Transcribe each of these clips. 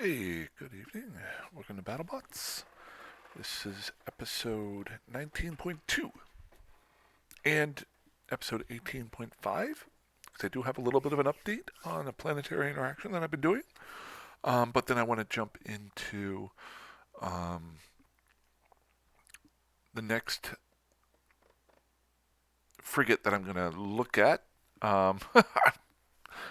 Hey, good evening. Welcome to BattleBots. This is episode 19.2 and episode 18.5. Because I do have a little bit of an update on a planetary interaction that I've been doing. But then I want to jump into um, the next frigate that I'm going to look at. Um,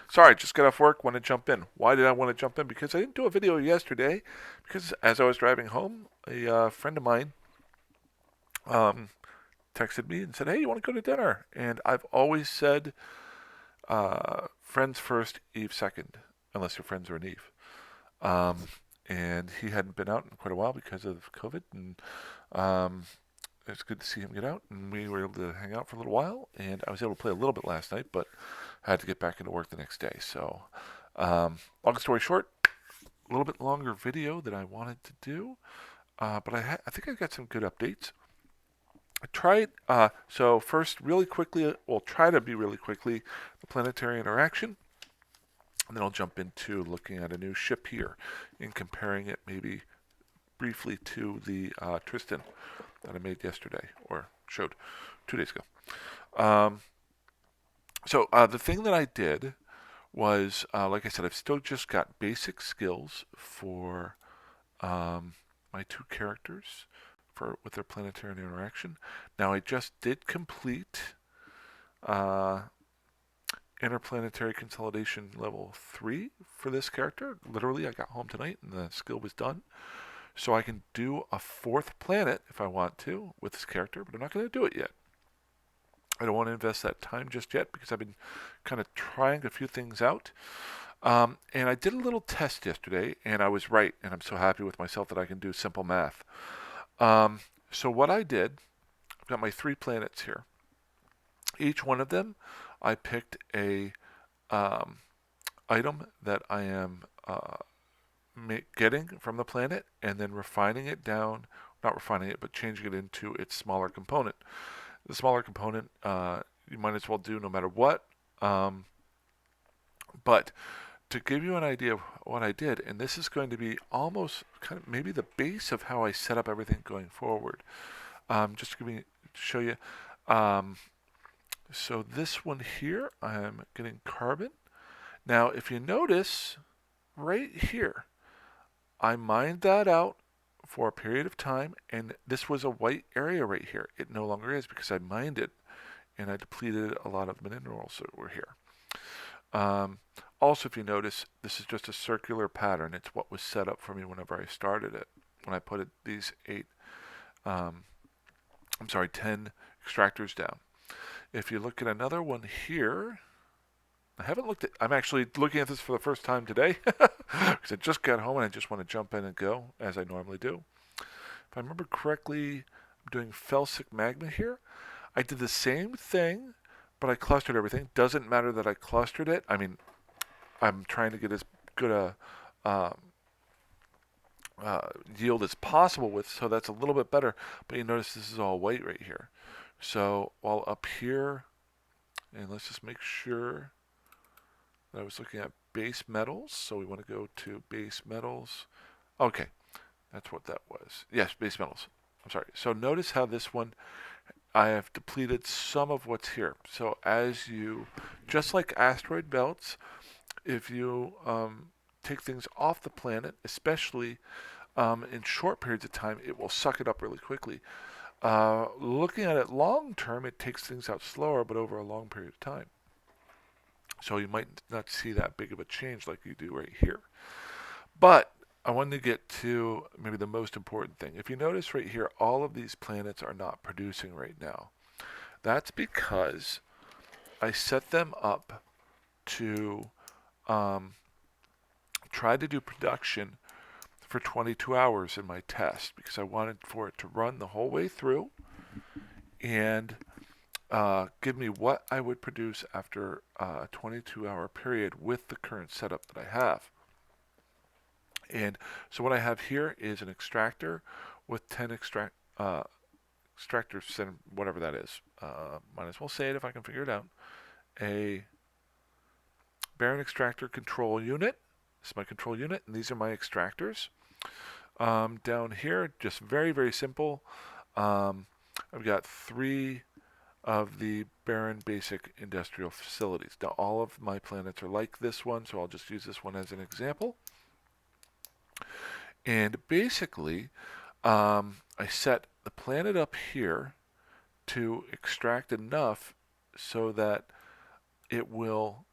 Sorry, just got off work, want to jump in. Why did I want to jump in? Because I didn't do a video yesterday. Because as I was driving home, a friend of mine um, texted me and said, "Hey, you want to go to dinner?" And I've always said, "Friends first, Eve second, unless your friends are an Eve." Um, and he hadn't been out in quite a while because of COVID, and um, it's good to see him get out. And we were able to hang out for a little while, and I was able to play a little bit last night, but I had to get back into work the next day. So, long story short, a little bit longer video than I wanted to do, but I think I got some good updates. I tried, so first, really quickly, we'll try to be really quickly, the planetary interaction, and then I'll jump into looking at a new ship here and comparing it maybe briefly to the Tristan that I made yesterday, or showed 2 days ago. So the thing that I did was, like I said, I've still just got basic skills for my two characters with their planetary interaction. Now I just did complete uh, interplanetary consolidation level 3 for this character. Literally, I got home tonight and the skill was done. So I can do a fourth planet if I want to with this character, but I'm not going to do it yet. I don't want to invest that time just yet because I've been kind of trying a few things out. And I did a little test yesterday, and I was right, and I'm so happy with myself that I can do simple math. So what I did, I've got my 3 planets here. Each one of them, I picked a um, item that I am getting from the planet and then refining it down, not refining it, but changing it into its smaller component. The smaller component you might as well do no matter what. Um, but to give you an idea of what I did, and this is going to be almost kind of maybe the base of how I set up everything going forward. Just to show you. Um, so this one here, I'm getting carbon. Now, if you notice right here, I mined that out for a period of time, and this was a white area right here. It no longer is because I mined it and I depleted a lot of minerals that were here. Um, Also, if you notice, this is just a circular pattern. It's what was set up for me whenever I started it. When I put these 10 extractors down. If you look at another one here, I'm actually looking at this for the first time today because I just got home and I just want to jump in and go as I normally do. If I remember correctly, I'm doing felsic magma here. I did the same thing, but I clustered everything. Doesn't matter that I clustered it. I mean, I'm trying to get as good a yield as possible with, so that's a little bit better. But you notice this is all white right here. So while up here, and let's just make sure that I was looking at base metals. So we want to go to base metals. Okay, that's what that was. Yes, base metals. I'm sorry. So notice how this one, I have depleted some of what's here. So just like asteroid belts, if you take things off the planet, especially in short periods of time, it will suck it up really quickly. Looking at it long term, it takes things out slower, but over a long period of time. So you might not see that big of a change like you do right here. But I wanted to get to maybe the most important thing. If you notice right here, all of these planets are not producing right now. That's because I set them up to um, try to do production for 22 hours in my test because I wanted for it to run the whole way through and give me what I would produce after a 22-hour period with the current setup that I have. And so what I have here is an extractor with 10 extractors, whatever that is. Might as well say it if I can figure it out. A Baron extractor control unit This is my control unit, and these are my extractors. Down here, just very, very simple. I've got 3 of the barren basic industrial facilities. Now, all of my planets are like this one, so I'll just use this one as an example. And basically, I set the planet up here to extract enough so that it will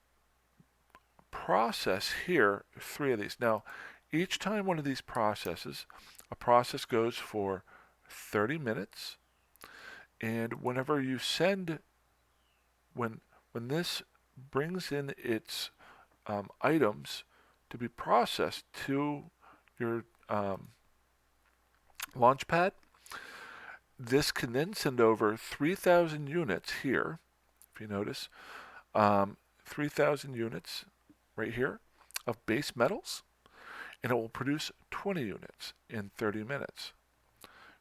process here 3 of these. Now, each time one of these processes, a process goes for 30 minutes, and whenever you send, when this brings in its items to be processed to your launch pad, this can then send over 3,000 units here, if you notice, 3,000 units right here of base metals, and it will produce 20 units in 30 minutes.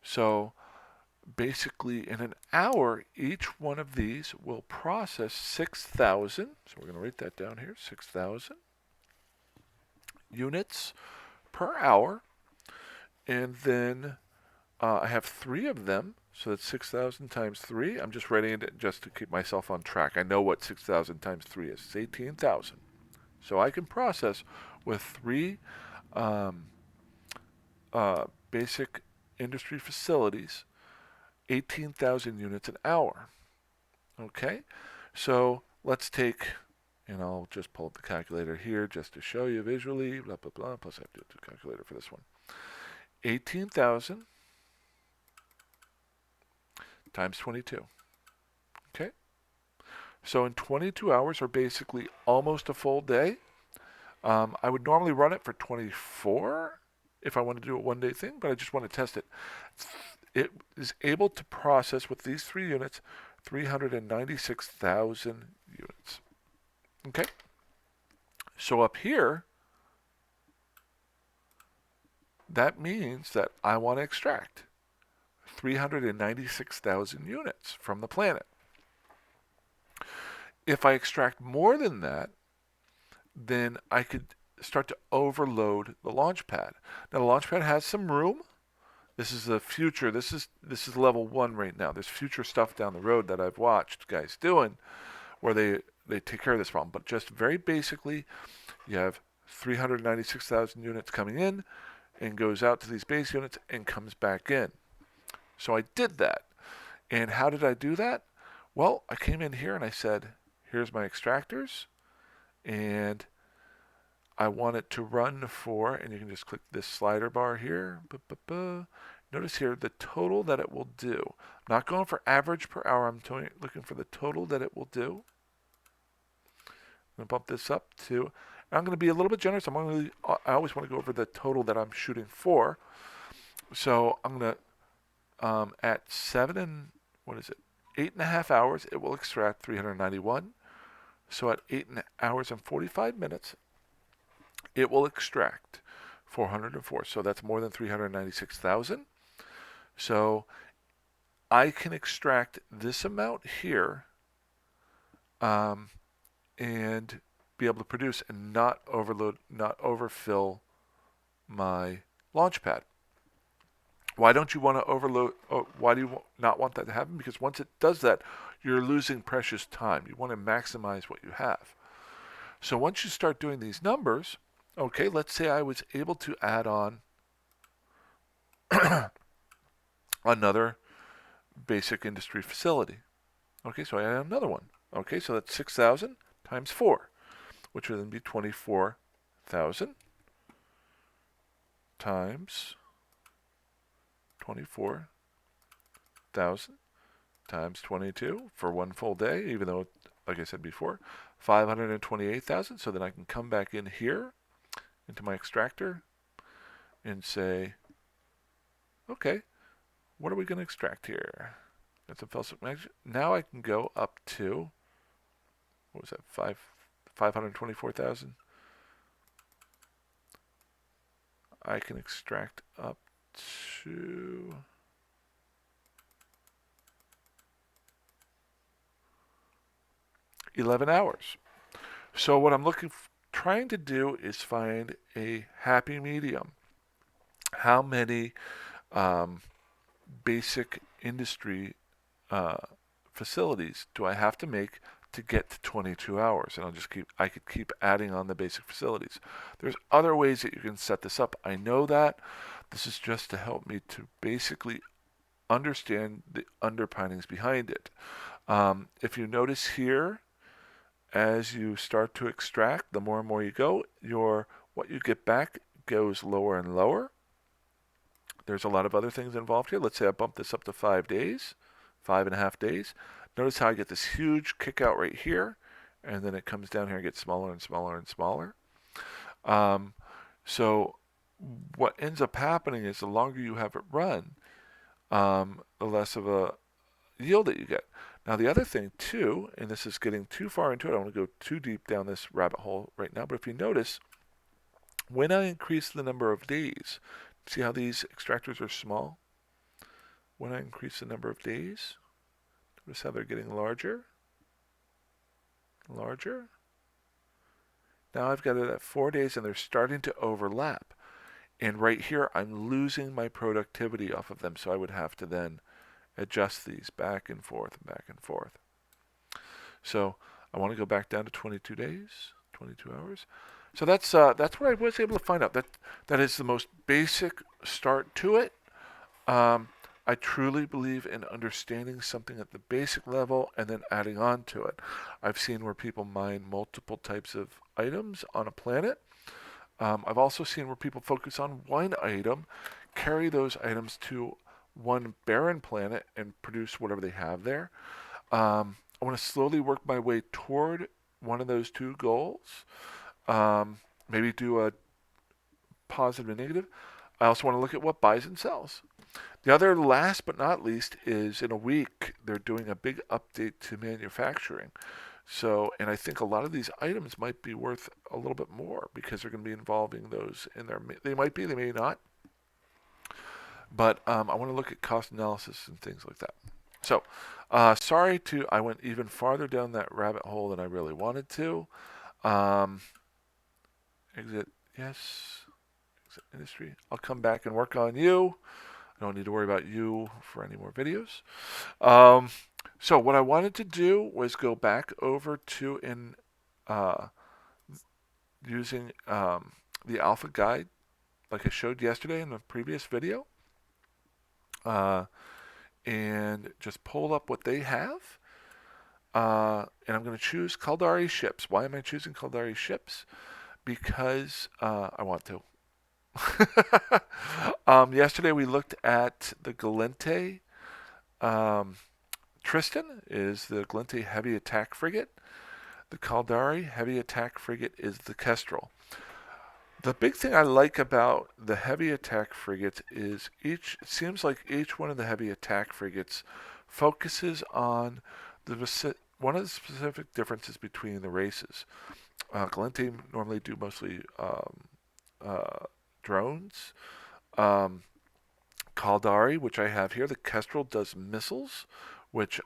So basically in an hour, each one of these will process 6,000, so we're going to write that down here, 6,000 units per hour, and then I have 3 of them, so that's 6,000 times 3. I'm just writing it just to keep myself on track. I know what 6,000 times 3 is. It's 18,000. So I can process with 3 basic industry facilities 18,000 units an hour. Okay? So let's take, and I'll just pull up the calculator here just to show you visually, blah, blah, blah, plus I have to do the calculator for this one. 18,000 times 22. Okay? So in 22 hours, or basically almost a full day, I would normally run it for 24 if I want to do a one-day thing, but I just want to test it. It is able to process with these 3 units 396,000 units. Okay? So up here, that means that I want to extract 396,000 units from the planet. If I extract more than that, then I could start to overload the launch pad. Now the launch pad has some room. This is the future. This is level 1 right now. There's future stuff down the road that I've watched guys doing where they take care of this problem. But just very basically, you have 396,000 units coming in and goes out to these base units and comes back in. So I did that. And how did I do that? Well, I came in here and I said, here's my extractors, and I want it to run for, and you can just click this slider bar here. Notice here the total that it will do. I'm not going for average per hour. I'm looking for the total that it will do. I'm going to bump this up to, I'm going to be a little bit generous. I always want to go over the total that I'm shooting for. So I'm going to, at 8.5 hours, it will extract 391. So at 8 hours and 45 minutes, it will extract 404. So that's more than 396,000. So I can extract this amount here and be able to produce and not overload, not overfill my launch pad. Why don't you want to overload? Why do you not want that to happen? Because once it does that, you're losing precious time. You want to maximize what you have. So once you start doing these numbers, okay, let's say I was able to add on another basic industry facility. Okay, so I add another one. Okay, so that's 6,000 times 4, which would then be 24,000 times 24,000 times 22 for one full day, even though, like I said before, 528,000. So then I can come back in here into my extractor and say, okay, what are we going to extract here? That's a felsic magnet. Now I can go up to, what was that, 524,000? I can extract up to 11 hours. So what I'm looking trying to do is find a happy medium. How many um, basic industry uh, facilities do I have to make to get to 22 hours? And I could keep adding on the basic facilities. There's other ways that you can set this up. I know that. This is just to help me to basically understand the underpinnings behind it. If you notice here, as you start to extract, the more and more you go, what you get back goes lower and lower. There's a lot of other things involved here. Let's say I bump this up to 5 days, 5.5 days. Notice how I get this huge kick out right here, and then it comes down here and gets smaller and smaller and smaller. So what ends up happening is the longer you have it run, the less of a yield that you get. Now the other thing too, and this is getting too far into it, I don't want to go too deep down this rabbit hole right now, but if you notice, when I increase the number of days, see how these extractors are small? When I increase the number of days, notice how they're getting larger, larger. Now I've got it at 4 days and they're starting to overlap. And right here, I'm losing my productivity off of them, so I would have to then adjust these back and forth and back and forth. So I want to go back down to 22 days, 22 hours. So that's what I was able to find out. That is the most basic start to it. I truly believe in understanding something at the basic level and then adding on to it. I've seen where people mine multiple types of items on a planet. I've also seen where people focus on one item, carry those items to one barren planet and produce whatever they have there. I want to slowly work my way toward one of those two goals. Maybe do a positive and negative. I also want to look at what buys and sells. The other, last but not least, is in a week they're doing a big update to manufacturing. So, and I think a lot of these items might be worth a little bit more because they're going to be involving those in there. They might be, they may not. But I want to look at cost analysis and things like that. So, I went even farther down that rabbit hole than I really wanted to. Exit, yes. Exit industry. I'll come back and work on you. I don't need to worry about you for any more videos. So what I wanted to do was go back over to using the alpha guide like I showed yesterday in the previous video, and just pull up what they have. And I'm going to choose Caldari ships. Why am I choosing Caldari ships? Because I want to. Yesterday we looked at the Galente. Tristan is the Galente heavy attack frigate. The Caldari heavy attack frigate is the Kestrel. The big thing I like about the heavy attack frigates is it seems like each one of the heavy attack frigates focuses on one of the specific differences between the races. Galente normally do mostly drones. Caldari, which I have here, the Kestrel does missiles, which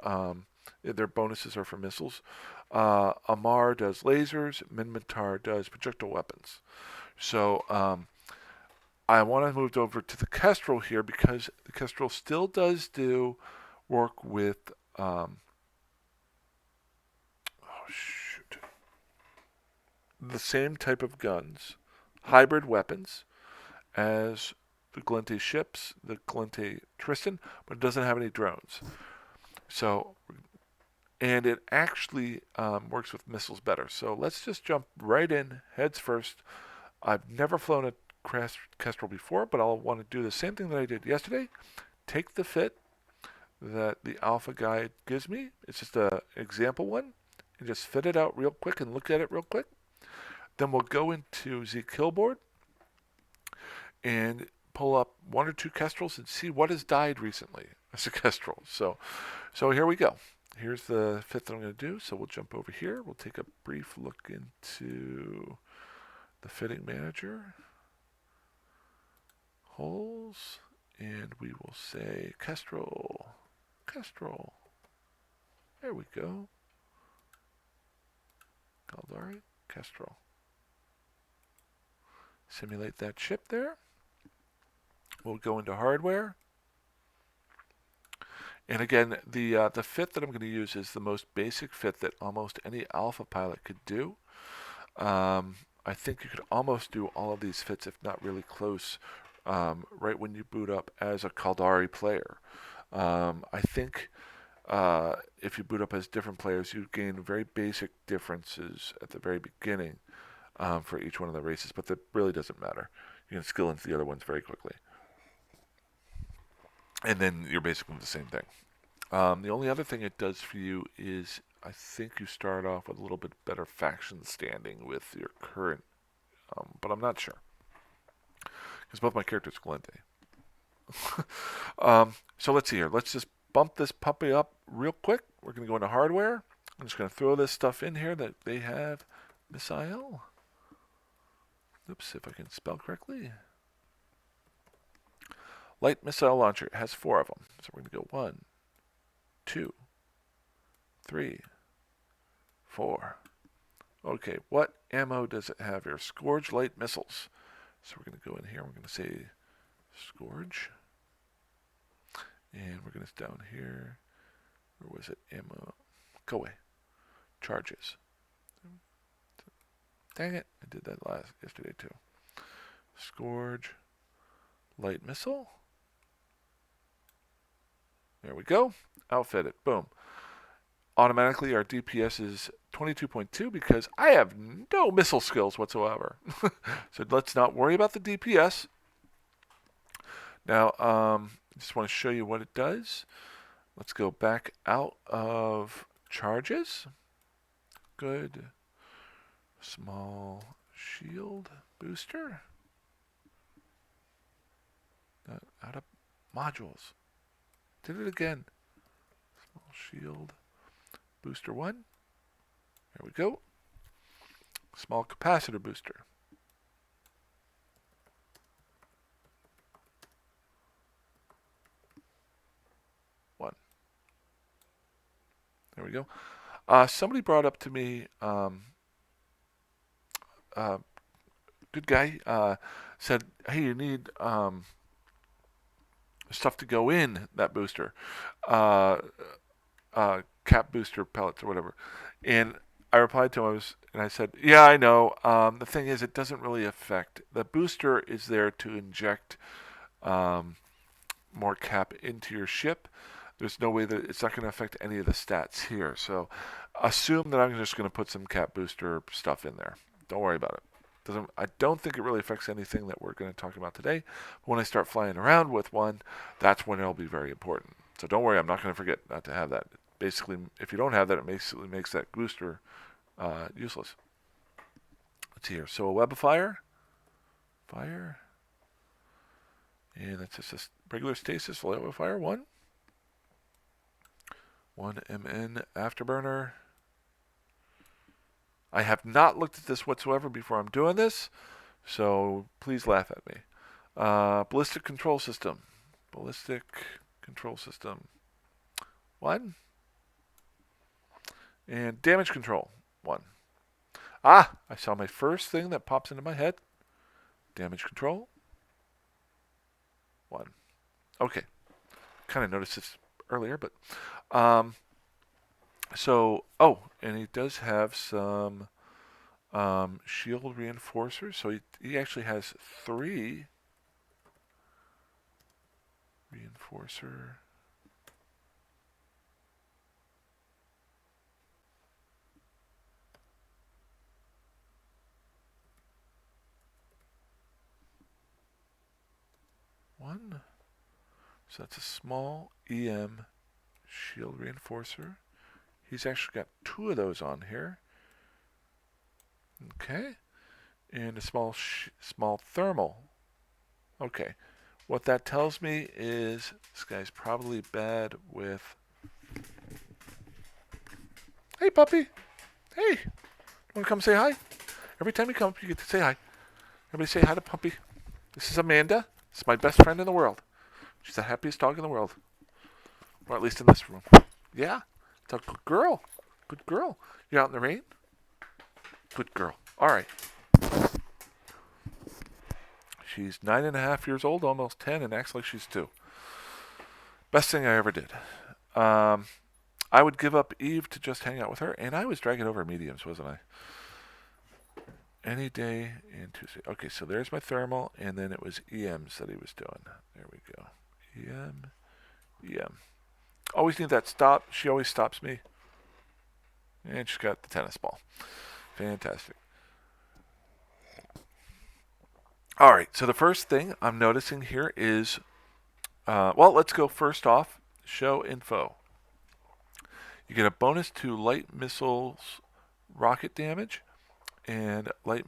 their bonuses are for missiles. Amar does lasers. Minmatar does projectile weapons. So I want to move over to the Kestrel here because the Kestrel still does do work with the same type of guns, hybrid weapons, as the Galente ships, the Galente Tristan, but it doesn't have any drones. So, and it actually works with missiles better. So let's just jump right in, heads first. I've never flown a Kestrel before, but I'll want to do the same thing that I did yesterday. Take the fit that the alpha guide gives me. It's just an example one. And just fit it out real quick and look at it real quick. Then we'll go into the kill board and pull up one or two Kestrels and see what has died recently as a Kestrel. So here we go. Here's the fit that I'm going to do. So we'll jump over here. We'll take a brief look into the fitting manager. Holes. And we will say Kestrel. Kestrel. There we go. Caldari. Kestrel. Simulate that ship there. We'll go into hardware. And again, the fit that I'm going to use is the most basic fit that almost any alpha pilot could do. I think you could almost do all of these fits, if not really close, right when you boot up as a Caldari player. I think if you boot up as different players, you gain very basic differences at the very beginning for each one of the races, but that really doesn't matter. You can skill into the other ones very quickly. And then you're basically the same thing. The only other thing it does for you is I think you start off with a little bit better faction standing with your current, but I'm not sure. Because both my characters Galente. So let's see here. Let's just bump this puppy up real quick. We're going to go into hardware. I'm just going to throw this stuff in here that they have. Missile. Oops, if I can spell correctly. Light missile launcher. It has 4 of them. So we're going to go 1, 2, 3, 4. Okay, what ammo does it have here? Scourge light missiles. So we're going to go in here. We're going to say Scourge. And we're going to down here. Where was it? Ammo. Go away. Charges. Dang it. I did that yesterday too. Scourge. Light missile. There we go. Outfit it. Boom. Automatically our DPS is 22.2 because I have no missile skills whatsoever. So let's not worry about the DPS. Now, I just want to show you what it does. Let's go back out of charges. Good. Small shield booster. Out of modules. Did it again. Small shield booster 1. There we go. Small capacitor booster. There we go. Somebody brought up to me, good guy, said, hey, you need stuff to go in that booster. Cap booster pellets or whatever. And I replied to him, and I said, yeah, I know. The thing is, it doesn't really affect. The booster is there to inject more cap into your ship. There's no way that it's not going to affect any of the stats here. So assume that I'm just going to put some cap booster stuff in there. Don't worry about it. I don't think it really affects anything that we're going to talk about today. But when I start flying around with one, that's when it'll be very important. So don't worry, I'm not going to forget not to have that. Basically, if you don't have that, it basically makes that booster useless. Let's see here. So a web of fire. Fire. And that's just a regular stasis web of fire. 1 MN afterburner. I have not looked at this whatsoever before I'm doing this, so please laugh at me. Ballistic control system. Ballistic control system. 1. And damage control. 1. Ah, I saw my first thing that pops into my head. Damage control. 1. Okay. Kind of noticed this earlier, but so, and he does have some shield reinforcers. So he actually has 3 reinforcer. One. So that's a small EM shield reinforcer. He's actually got 2 of those on here. Okay. And a small thermal. Okay. What that tells me is this guy's probably bad with... Hey, puppy. Hey. You want to come say hi? Every time you come, you get to say hi. Everybody say hi to Puppy. This is Amanda. This is my best friend in the world. She's the happiest dog in the world. Or at least in this room. Yeah. It's a good girl. Good girl. You out in the rain? Good girl. All right. She's 9.5 years old, almost 10, and acts like she's 2. Best thing I ever did. I would give up Eve to just hang out with her, and I was dragging over mediums, wasn't I? Any day and Tuesday. Okay, so there's my thermal, and then it was EMs that he was doing. There we go. EM. Always need that stop. She always stops me. And she's got the tennis ball. Fantastic. All right, so the first thing I'm noticing here is, well, let's go first off, show info. You get a bonus to light missiles rocket damage and light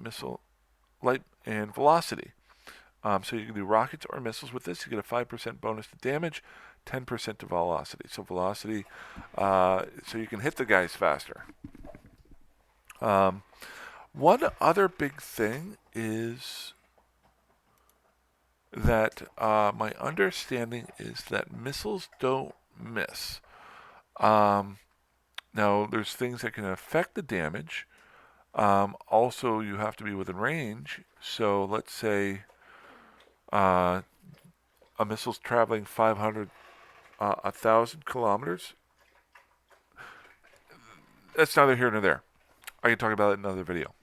and velocity. So you can do rockets or missiles with this. You get a 5% bonus to damage, 10% to velocity. So velocity, so you can hit the guys faster. One other big thing is that my understanding is that missiles don't miss. Now, there's things that can affect the damage. Also, you have to be within range. So let's say a missile's traveling 500, 1,000 kilometers. That's neither here nor there. I can talk about it in another video.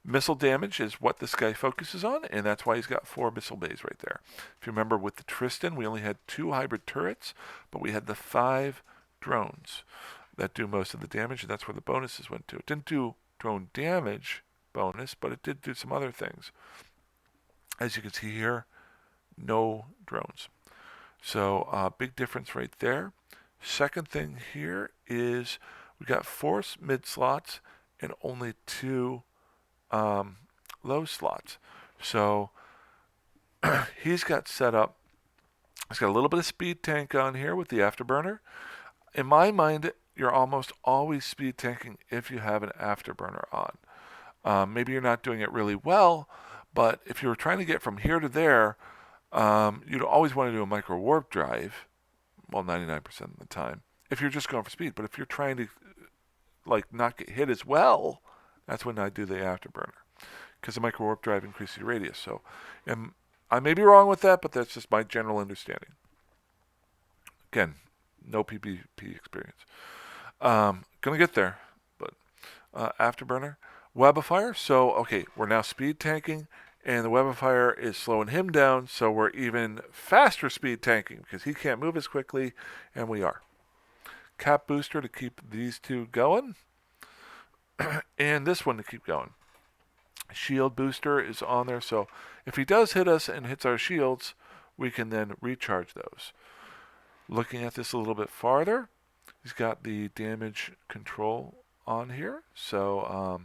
Missile damage is what this guy focuses on, and that's why he's got 4 missile bays right there. If you remember with the Tristan, we only had 2 hybrid turrets, but we had the 5 drones that do most of the damage, and that's where the bonuses went to. It didn't do drone damage bonus, but it did do some other things. As you can see here, no drones. So big difference right there. Second thing here is we got 4 mid slots and only 2 low slots. So he's got set up, he's got a little bit of speed tank on here with the afterburner. In my mind, you're almost always speed tanking if you have an afterburner on. Maybe you're not doing it really well, but if you were trying to get from here to there, you'd always want to do a micro warp drive, well, 99% of the time, if you're just going for speed. But if you're trying to not get hit as well, that's when I do the afterburner, because the micro warp drive increases your radius. So, I may be wrong with that, but that's just my general understanding. Again, no PvP experience. Gonna get there, but afterburner, web of fire. So okay, we're now speed tanking, and the web of fire is slowing him down. So we're even faster speed tanking because he can't move as quickly, and we are. Cap booster to keep these 2 going, and this one to keep going. Shield booster is on there, so if he does hit us and hits our shields, we can then recharge those. Looking at this a little bit farther, he's got the damage control on here, so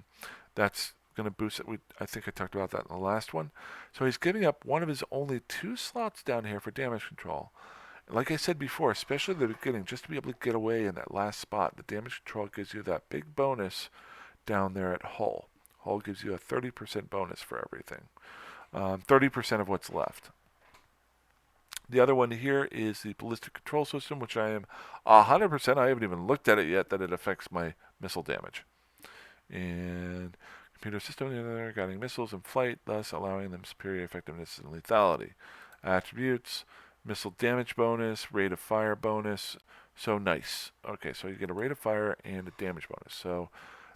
that's going to boost it. I think I talked about that in the last one. So he's giving up one of his only 2 slots down here for damage control. Like I said before, especially at the beginning, just to be able to get away in that last spot, the damage control gives you that big bonus down there at hull. Hull gives you a 30% bonus for everything. 30% of what's left. The other one here is the ballistic control system, which I am 100%. I haven't even looked at it yet that it affects my missile damage. And computer system guiding missiles in flight, thus allowing them superior effectiveness and lethality. Attributes, missile damage bonus, rate of fire bonus. So nice. Okay, so you get a rate of fire and a damage bonus. So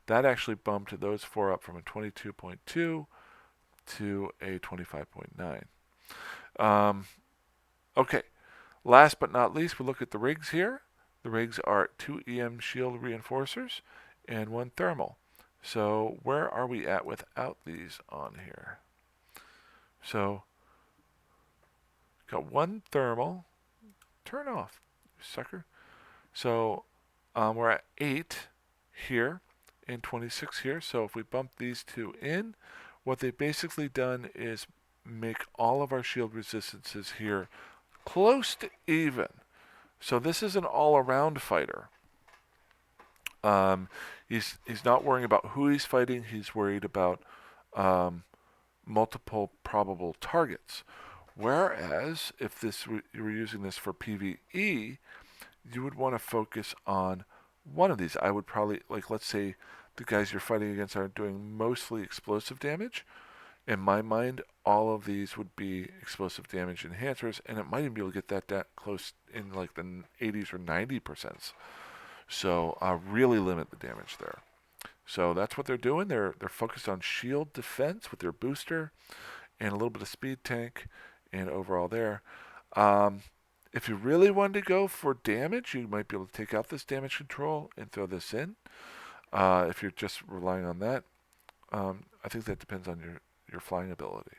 that actually bumped those 4 up from a 22.2 to a 25.9. Okay, last but not least, we look at the rigs here. The rigs are 2 EM shield reinforcers and 1 thermal. So where are we at without these on here? So got 1 thermal. Turn off, sucker. So we're at 8 here and 26 here. So if we bump these 2 in, what they've basically done is make all of our shield resistances here close to even. So this is an all-around fighter. He's not worrying about who he's fighting. He's worried about multiple probable targets. Whereas if you were using this for PVE, you would want to focus on one of these. I would probably, let's say the guys you're fighting against are doing mostly explosive damage. In my mind, all of these would be explosive damage enhancers, and it might even be able to get that close in like the 80s or 90%. So really limit the damage there. So that's what they're doing. They're focused on shield defense with their booster and a little bit of speed tank and overall there. Um, if you really wanted to go for damage, you might be able to take out this damage control and throw this in. If you're just relying on that, I think that depends on your flying ability.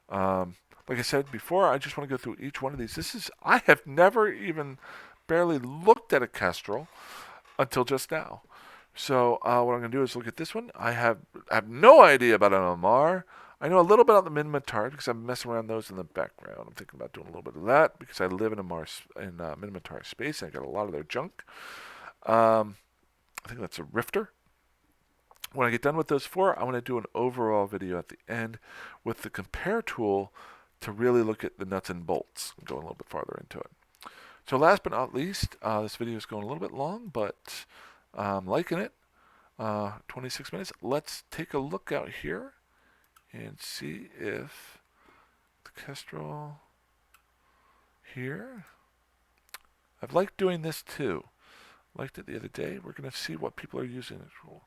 Like I said before, I just want to go through each one of these. I have never even barely looked at a Kestrel until just now. So what I'm going to do is look at this one. I have no idea about an Omar. I know a little bit about the Minotaur because I'm messing around those in the background. I'm thinking about doing a little bit of that because I live in Minotaur space and I got a lot of their junk. I think that's a Rifter. When I get done with those four, I want to do an overall video at the end with the compare tool to really look at the nuts and bolts and go a little bit farther into it. So last but not least, this video is going a little bit long, but I'm liking it. 26 minutes. Let's take a look out here and see if the Kestrel here. I've liked doing this too. Liked it the other day. We're going to see what people are using this rule.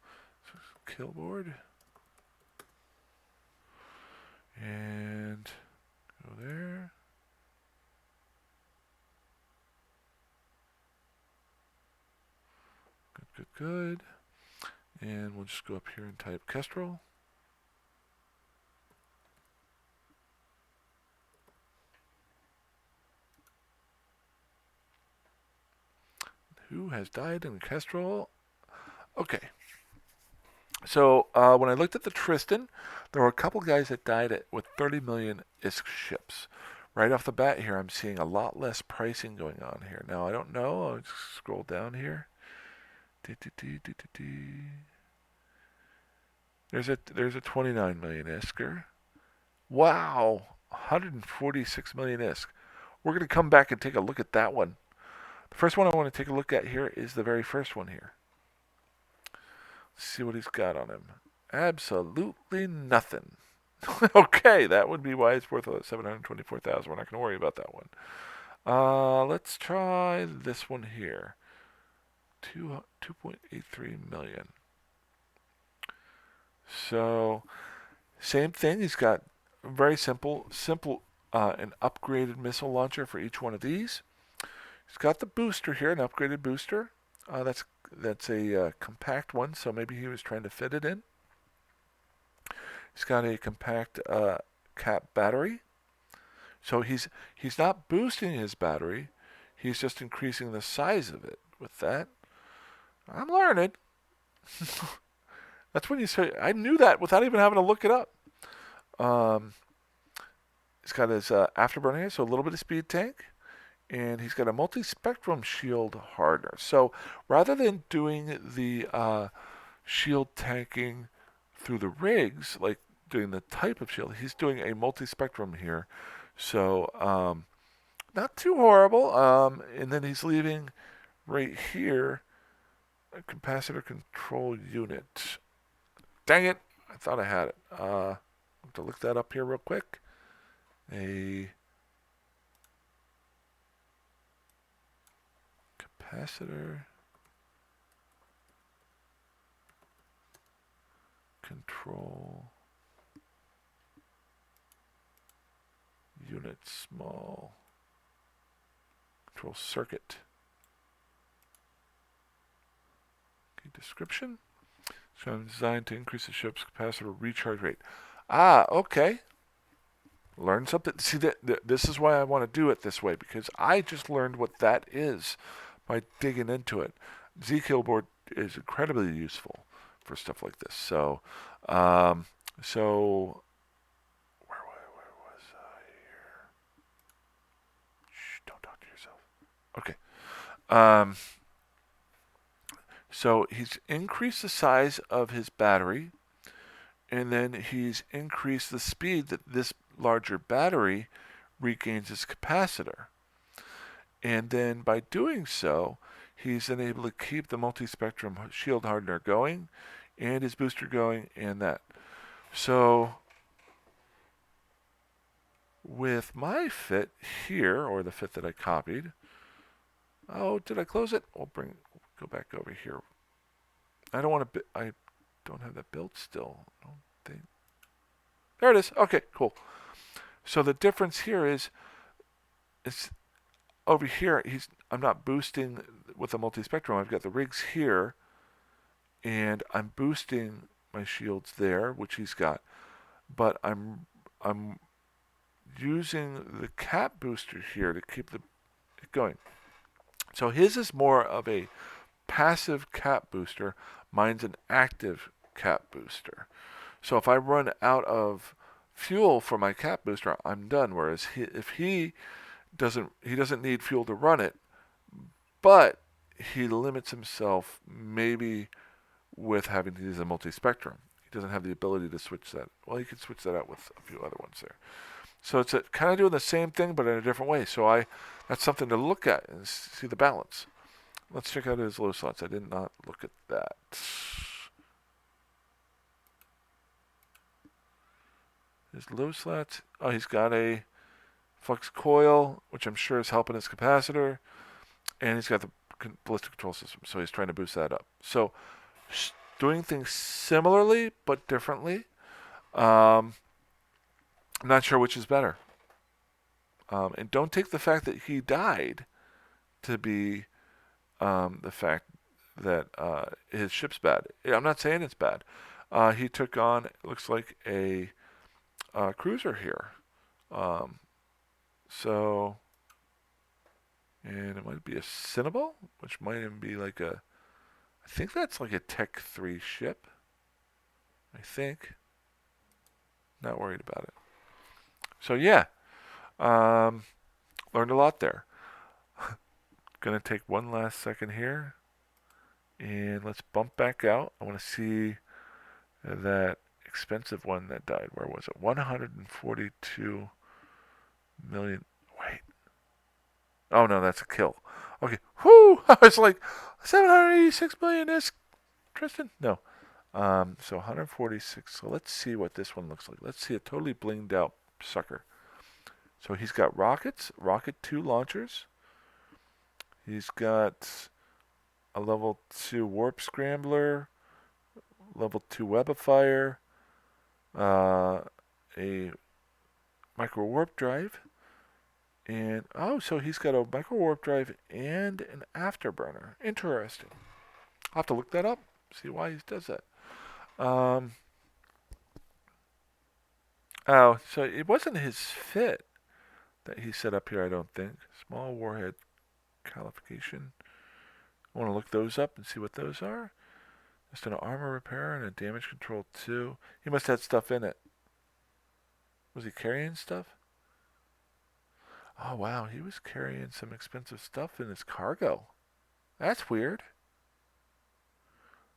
So kill board. And go there. Good. And we'll just go up here and type Kestrel. Who has died in Kestrel? Okay. So when I looked at the Tristan, there were a couple guys that died with 30 million ISK ships. Right off the bat here, I'm seeing a lot less pricing going on here. Now, I don't know. I'll just scroll down here. There's a 29 million ISKer. Wow, 146 million ISK. We're going to come back and take a look at that one. The first one I want to take a look at here is the very first one here. Let's see what he's got on him. Absolutely nothing. Okay, that would be why it's worth 724,000. We're not going to worry about that one. Let's try this one here. 2.83 million. So, same thing. He's got very simple, an upgraded missile launcher for each one of these. He's got the booster here, an upgraded booster. That's a compact one, so maybe he was trying to fit it in. He's got a compact cap battery. So he's not boosting his battery. He's just increasing the size of it with that. I'm learning. That's when you say, I knew that without even having to look it up. He's got his afterburner here, so a little bit of speed tank. And he's got a multi-spectrum shield hardener. So rather than doing the shield tanking through the rigs, like doing the type of shield, he's doing a multi-spectrum here. So not too horrible. And then he's leaving right here a capacitor control unit. Dang it! I thought I had it. I have to look that up here real quick. A capacitor control unit small control circuit. Okay, description. So designed to increase the ship's capacitor recharge rate. Okay. Learn something. See, this is why I want to do it this way, because I just learned what that is by digging into it. Z-Kill board is incredibly useful for stuff like this. So, where was I here? Shh, don't talk to yourself. Okay. So he's increased the size of his battery, and then he's increased the speed that this larger battery regains its capacitor. And then by doing so, he's then able to keep the multi-spectrum shield hardener going and his booster going and that. So with my fit here, or the fit that I copied. Oh, did I close it? Go back over here. I don't want to, I don't have that built still. I don't think. There it is. Okay, cool. So the difference here is, it's over here, I'm not boosting with the multi-spectrum. I've got the rigs here, and I'm boosting my shields there, which he's got. But I'm using the cap booster here to keep it going. So his is more of a passive cap booster. Mine's an active cap booster. So if I run out of fuel for my cap booster, I'm done. Whereas if he doesn't need fuel to run it, but he limits himself maybe with having to use a multi-spectrum. He doesn't have the ability to switch that. Well, he could switch that out with a few other ones there. So it's kind of doing the same thing, but in a different way. So that's something to look at and see the balance. Let's check out his low slots. I did not look at that. His low slots. Oh, he's got a flux coil, which I'm sure is helping his capacitor, and he's got the ballistic control system. So he's trying to boost that up. So doing things similarly but differently. I'm not sure which is better. And don't take the fact that he died to be the fact that his ship's bad. I'm not saying it's bad. He took on, it looks like, a cruiser here. So, and it might be a Cinnabal, which might even be like I think that's like a Tech 3 ship. I think. Not worried about it. So yeah, learned a lot there. Gonna take one last second here, and let's bump back out. I want to see that expensive one that died. Where was it? 142 million. Wait. Oh no, that's a kill. Okay. Whoo! I was like 786 million is Tristan. No. So 146. So let's see what this one looks like. Let's see a totally blinged out sucker. So he's got rockets, Rocket 2 launchers. He's got a level 2 warp scrambler, level 2 web of fire, a micro warp drive, and so he's got a micro warp drive and an afterburner. Interesting. I'll have to look that up, see why he does that. So it wasn't his fit that he set up here, I don't think. Small warhead qualification. I want to look those up and see what those are. Just an armor repair and a damage control 2. He must have had stuff in it. Was he carrying stuff? Oh, wow. He was carrying some expensive stuff in his cargo. That's weird.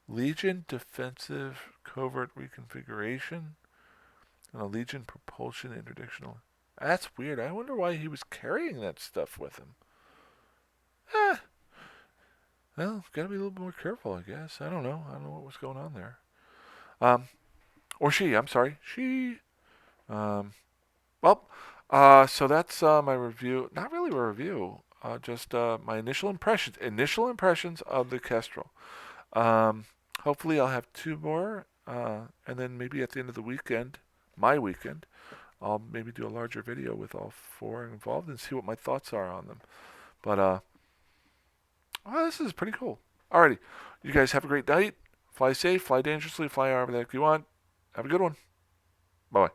Legion defensive covert reconfiguration. And a Legion propulsion interdictional. That's weird. I wonder why he was carrying that stuff with him. Well, gotta be a little more careful, I guess. I don't know. I don't know what was going on there. Or she. I'm sorry. She. So that's my review. Not really a review. Just my initial impressions. Initial impressions of the Kestrel. Hopefully I'll have 2 more. And then maybe at the end of the weekend, my weekend, I'll maybe do a larger video with all 4 involved and see what my thoughts are on them. But, this is pretty cool. Alrighty. You guys have a great night. Fly safe, fly dangerously, fly however the heck you want. Have a good one. Bye-bye.